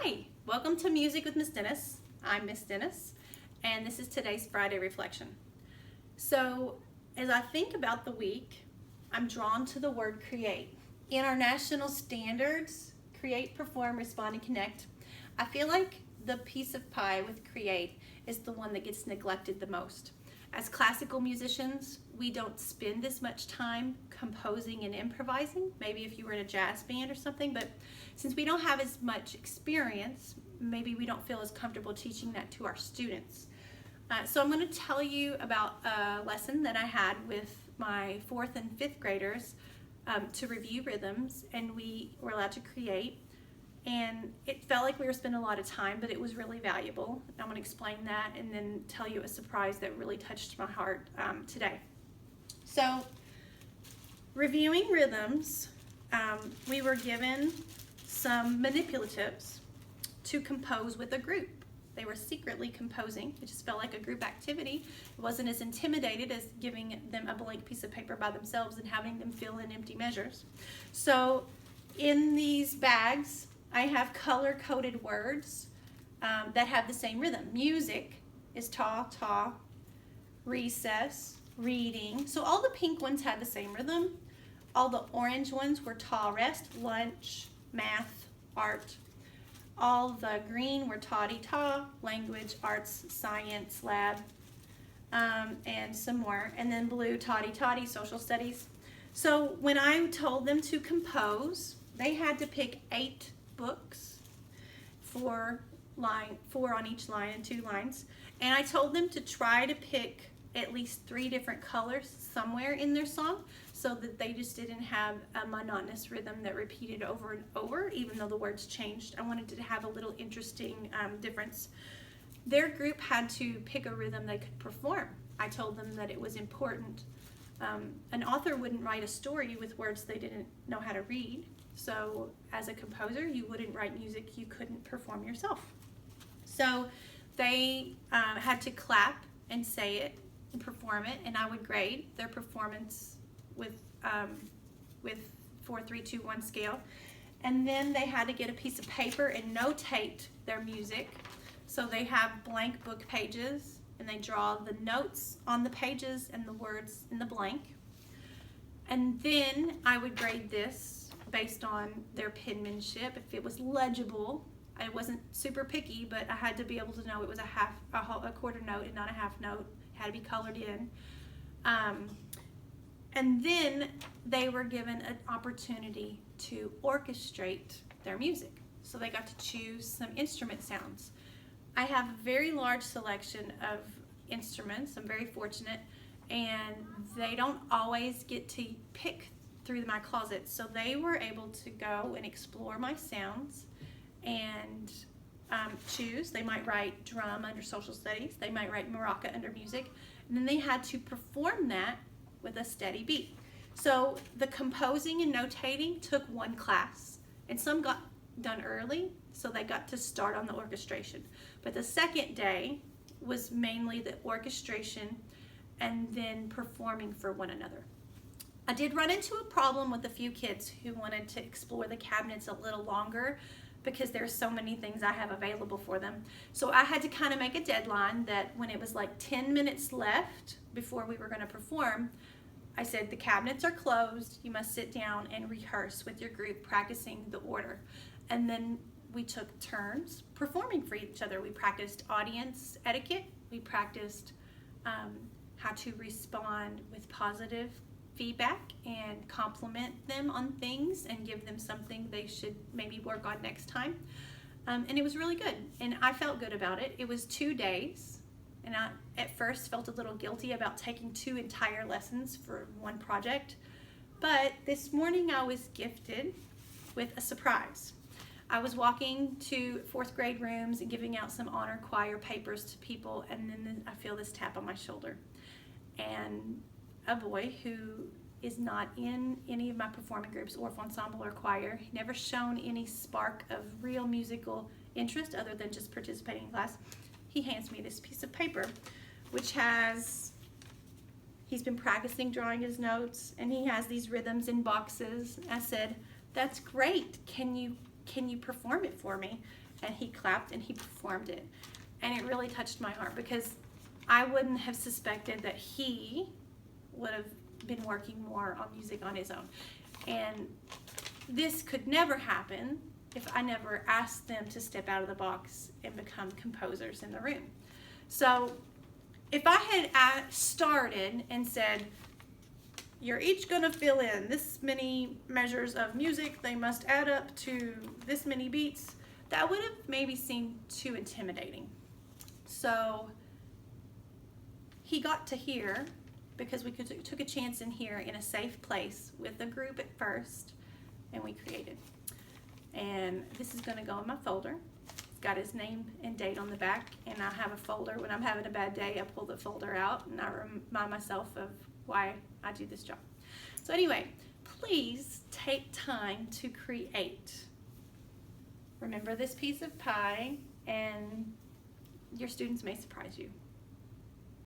Hi, welcome to Music with Miss Dennis. I'm Miss Dennis, and this is today's Friday Reflection. So, as I think about the week, I'm drawn to the word create. In our national standards, create, perform, respond, and connect, I feel like the piece of pie with create is the one that gets neglected the most. As classical musicians, we don't spend as much time composing and improvising, maybe if you were in a jazz band or something, but since we don't have as much experience, maybe we don't feel as comfortable teaching that to our students. So I'm going to tell you about a lesson that I had with my 4th and 5th graders to review rhythms, and we were allowed to create. And it felt like we were spending a lot of time, but it was really valuable. I'm going to explain that and then tell you a surprise that really touched my heart today. So, reviewing rhythms, we were given some manipulatives to compose with a group. They were secretly composing. It just felt like a group activity. It wasn't as intimidated as giving them a blank piece of paper by themselves and having them fill in empty measures. So, in these bags, I have color-coded words that have the same rhythm. Music is ta, ta, recess, reading. So all the pink ones had the same rhythm. All the orange ones were ta, rest, lunch, math, art. All the green were ta-di, ta, language, arts, science, lab, and some more. And then blue, ta-di, ta-di, social studies. So when I told them to compose, they had to pick 8 books, 4 on each line and 2 lines, and I told them to try to pick at least 3 different colors somewhere in their song so that they just didn't have a monotonous rhythm that repeated over and over, even though the words changed. I wanted to have a little interesting difference. Their group had to pick a rhythm they could perform. I told them that it was important. An author wouldn't write a story with words they didn't know how to read. So as a composer, you wouldn't write music you couldn't perform yourself. So they had to clap and say it and perform it, and I would grade their performance with 4, 3, 2, 1 scale. And then they had to get a piece of paper and notate their music. So they have blank book pages, and they draw the notes on the pages and the words in the blank. And then I would grade this based on their penmanship. If it was legible, I wasn't super picky, but I had to be able to know it was a quarter note and not a half note. It had to be colored in. And then they were given an opportunity to orchestrate their music. So they got to choose some instrument sounds. I have a very large selection of instruments. I'm very fortunate, and they don't always get to pick through my closet, so they were able to go and explore my sounds and choose. They might write drum under social studies, they might write maraca under music, and then they had to perform that with a steady beat. So the composing and notating took 1 class, and some got done early, so they got to start on the orchestration. But the second day was mainly the orchestration and then performing for one another. I did run into a problem with a few kids who wanted to explore the cabinets a little longer because there's so many things I have available for them. So I had to kind of make a deadline that when it was like 10 minutes left before we were going to perform, I said the cabinets are closed, you must sit down and rehearse with your group, practicing the order. And then we took turns performing for each other. We practiced audience etiquette, we practiced how to respond with positive feedback and compliment them on things and give them something they should maybe work on next time. And it was really good, and I felt good about it. It was 2 days, and I at first felt a little guilty about taking 2 entire lessons for one project, but this morning I was gifted with a surprise. I was walking to 4th grade rooms and giving out some honor choir papers to people, and then I feel this tap on my shoulder. And a boy who is not in any of my performing groups, Orff Ensemble or choir, never shown any spark of real musical interest other than just participating in class, he hands me this piece of paper, which he's been practicing drawing his notes, and he has these rhythms in boxes. I said, "That's great. Can you perform it for me?" and he clapped and he performed it. And it really touched my heart because I wouldn't have suspected that he would have been working more on music on his own. And this could never happen if I never asked them to step out of the box and become composers in the room. So if I had started and said, you're each going to fill in this many measures of music, they must add up to this many beats, that would have maybe seemed too intimidating. So he got to hear, because we took a chance in here in a safe place with the group at first, and we created. And this is going to go in my folder. It's got his name and date on the back, and I have a folder. When I'm having a bad day, I pull the folder out and I remind myself of why I do this job. So anyway, please take time to create. Remember this piece of pie, and your students may surprise you.